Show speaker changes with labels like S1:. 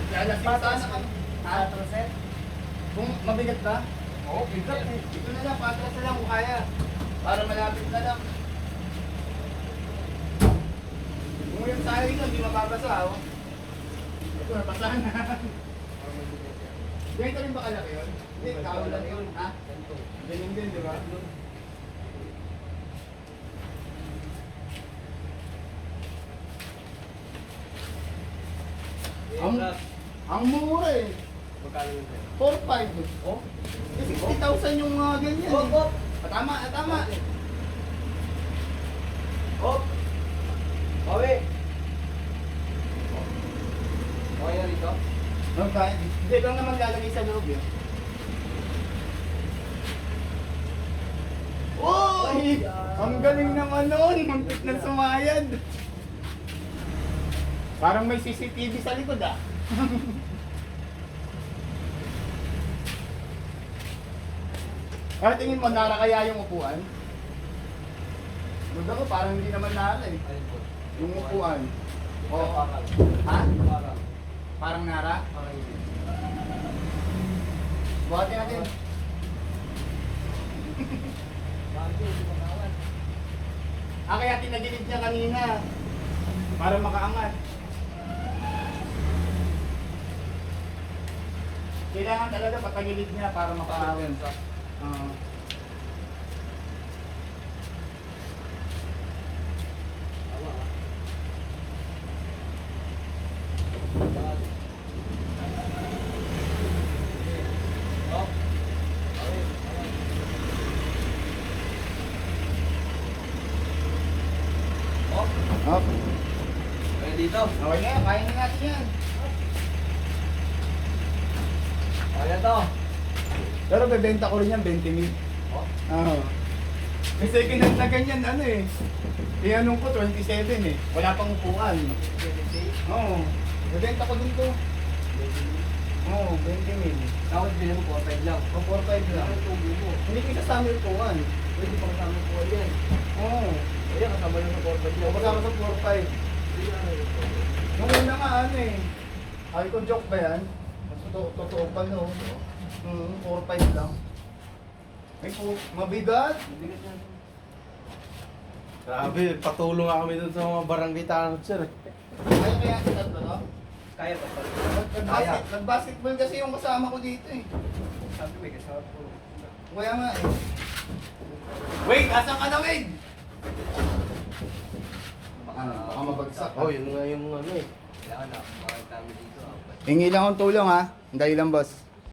S1: Lalasing sana ka. Ha?
S2: Patroset.
S1: Kung mabigat ba?
S3: Oo, bigat eh.
S1: Ito na lang, patras na lang kung kaya. Para malapit na lang. Kung yung sayang ito, hindi mababasa. Oh. Ito, nabasahan na. Ganito rin ba kalaki yun? Hindi, kawalan yun. Ha? Ganyan din, di ba? Ang mura eh.
S3: Magkano yun sir?
S1: 4-5.
S3: Oh?
S1: Eh, 60,000 yung mga ganyan.
S3: Hop, hop!
S1: Tama, tama.
S3: Hop! Bawi! Okay na rito?
S1: Okay. Hindi lang naman lalagay sa loob yun. Uy! Ang galing naman nun! Muntik na sumayad. Parang may CCTV sa likod ah. Ano tingin mo, nara kaya yung upuan? Muda ko, parang hindi naman nara eh.
S3: Ayun po.
S1: Yung upuan.
S3: Oo, parang.
S1: Ha?
S3: Parang.
S1: Parang nara?
S3: Parang hindi.
S1: Buhatin natin.
S3: Bakit hindi makawan?
S1: Kaya tinagilid niya kanina. Para makaangat. Kailangan talaga patagilid niya para makaangat. Oo.
S3: Tama ah. Hop! Bawi! Hop!
S1: Up.
S3: Kaya dito.
S1: Okay na, kaya na natin yan.
S3: Okay na to.
S1: Pero bebenta ko rin yan, 20 mil.
S3: Oh.
S1: Oo. May second hand na ganyan, ano eh. Iyanong ko, 27 eh. Wala pang upuan. Oo. Bebenta ko din to. Oo, 20 mil.
S3: Dapat bilhin mo 4-5 lang.
S1: O, 4-5 lang.
S3: Ang tubo mo.
S1: Hindi kita sa amin upuan.
S3: Pwede pa kasama po yan.
S1: Oo.
S3: Ayan, kasama lang sa 4-5 lang.
S1: Kasama sa 4-5. Nung una nga ano eh. Ay ko joke ba yan? Mas totoo pa no. 4-5 lang. Ay po, mabigat.
S3: Mabigat yan.
S4: Grabe, patulong nga kami dun sa mga barangay tanod sir.
S1: Kaya kaya kita to no?
S3: Kaya pa pala.
S1: Nag-basketball kasi yung kasama ko dito eh.
S3: Sabi may kasama po.
S1: Kaya nga eh. Wait, asan ka na Wade? Baka mabagsak.
S4: Oh, yun nga yung ano eh.
S3: Kailangan na, makakita kami dito.
S1: Hingi lang akong tulong ha. Dahil lang boss.